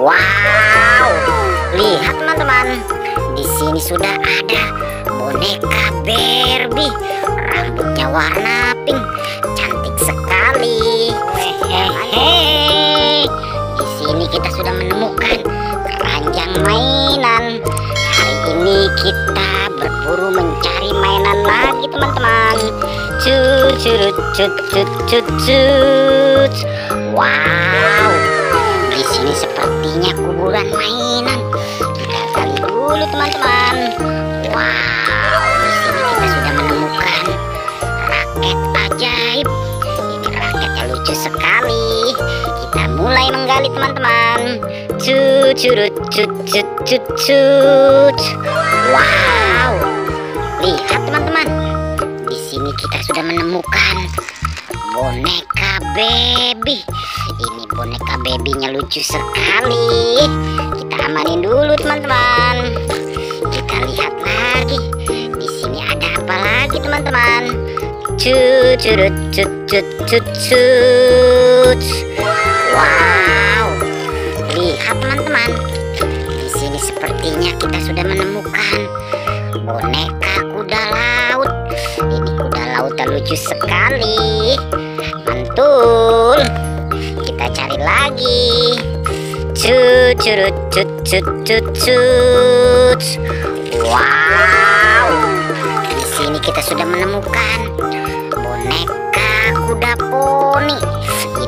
Wow, lihat teman-teman, di sini sudah ada boneka Barbie, rambutnya warna pink, cantik sekali. Hehehe, di sini kita sudah menemukan keranjang mainan. Hari ini kita berburu mencari mainan lagi teman-teman. Wow, di sini sepertinya kuburan mainan. Kita gali dulu teman-teman. Wow, di sini kita sudah menemukan raket ajaib. Ini raketnya lucu sekali. Kita mulai menggali teman-teman. Wow, lihat teman-teman. Di sini kita sudah menemukan boneka baby. Ini boneka babynya lucu sekali. Kita amanin dulu teman-teman. Kita lihat lagi. Di sini ada apa lagi teman-teman? Wow, lihat teman-teman. Di sini sepertinya kita sudah menemukan boneka kuda laut. Ini kuda lautnya lucu sekali. Mantul. Kita cari lagi. Wow, di sini kita sudah menemukan boneka kuda poni.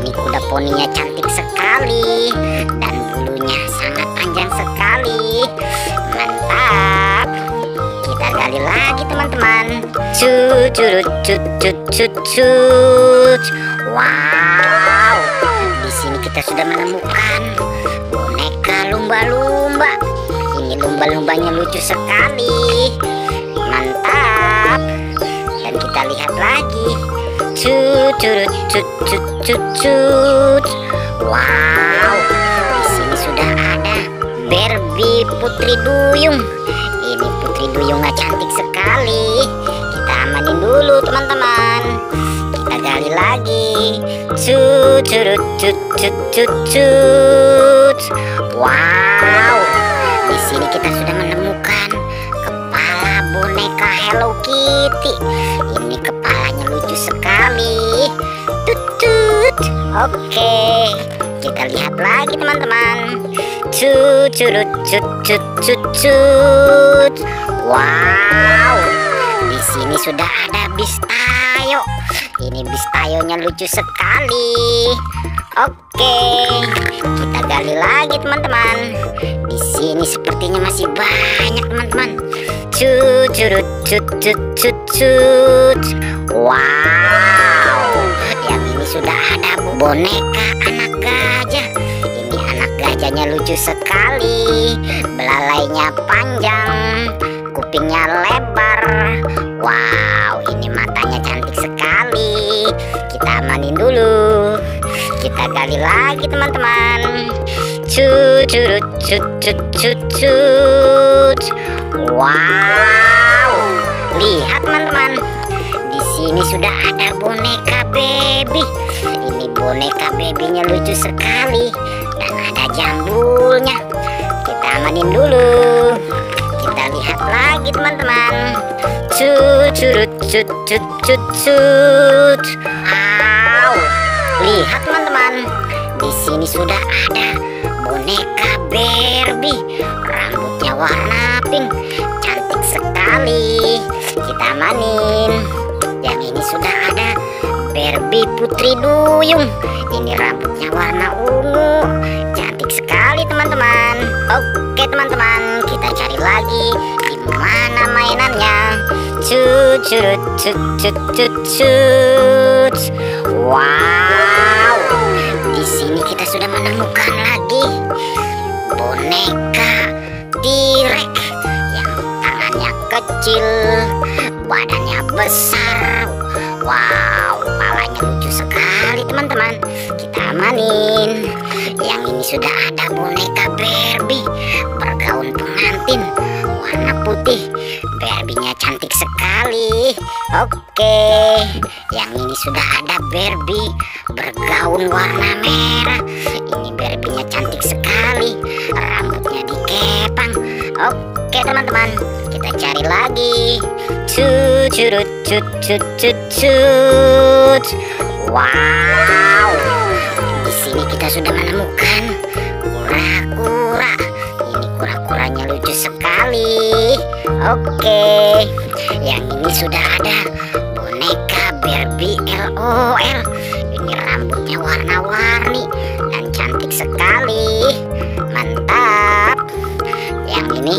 Ini kuda poninya cantik sekali dan bulunya sangat panjang sekali. Mantap. Kita gali lagi teman-teman. Wow, di sini kita sudah menemukan boneka lumba-lumba. Ini lumba-lumbanya lucu sekali. Mantap. Dan kita lihat lagi. Wow, di sini sudah ada Barbie Putri Duyung. Ini Putri Duyungnya cantik sekali. Kita amanin dulu teman-teman. Kita gali lagi. Wow, di sini kita sudah menemukan kepala boneka Hello Kitty. Ini kepalanya lucu sekali. Oke, kita lihat lagi teman-teman. Wow, di sini sudah ada bis Tayo. Ini bis Tayonya lucu sekali. Oke, kita gali lagi teman-teman. Di sini sepertinya masih banyak teman-teman. Wow, yang ini sudah ada boneka anak gajah. Ini anak gajahnya lucu sekali. Belalainya panjang, kupingnya lebar. Wow, ini matanya cantik sekali. Kita amanin dulu. Kita gali lagi teman-teman. Wow, lihat teman-teman. Di sini sudah ada boneka baby. Ini boneka babynya lucu sekali dan ada jambulnya. Kita amanin dulu. Kita lihat lagi teman-teman. Wow, lihat teman-teman. Di sini sudah ada boneka Barbie, rambutnya warna pink, cantik sekali. Kita amanin. Yang ini sudah ada Barbie Putri Duyung. Ini rambutnya warna ungu, cantik sekali teman-teman. Oke teman-teman, kita cari lagi. Di mana mainannya? Wow, di sini kita sudah menemukan lagi boneka T-Rex yang tangannya kecil, badannya besar. Wow, kepalanya lucu sekali teman-teman. Kita amanin. Yang ini sudah ada boneka Barbie bergaun pengantin warna putih. Barbie-nya cantik sekali. Oke, yang ini sudah ada Barbie bergaun warna merah. Ini Barbie-nya cantik sekali. Oke teman-teman, kita cari lagi. Cut cut cut cut cut cut. Wow, di sini kita sudah menemukan kura-kura. Ini kura-kuranya lucu sekali. Oke, yang ini sudah ada boneka Barbie LOL. Ini rambutnya warna-warni dan cantik sekali. Mantap. Yang ini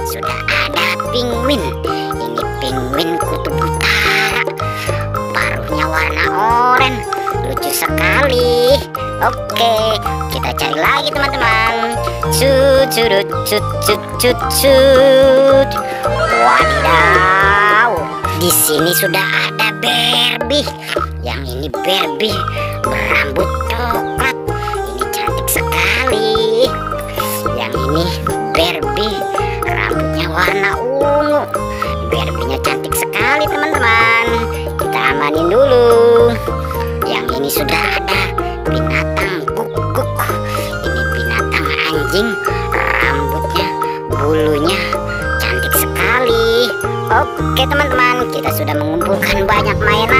sudah ada penguin. Ini penguin kutub utara. Paruhnya warna oranye, lucu sekali. Oke, kita cari lagi teman-teman. Cut cut cut cut cut cut. Wadidaw, di sini sudah ada Barbie. Yang ini Barbie berambut coklat. Ini cantik sekali. Yang ini Barbie rambutnya warna ungu. Barbie-nya cantik sekali teman-teman. Kita amanin dulu. Yang ini sudah ada binatang guguk. Ini binatang anjing, rambutnya, bulunya cantik sekali. Oke teman-teman, kita sudah mengumpulkan banyak mainan.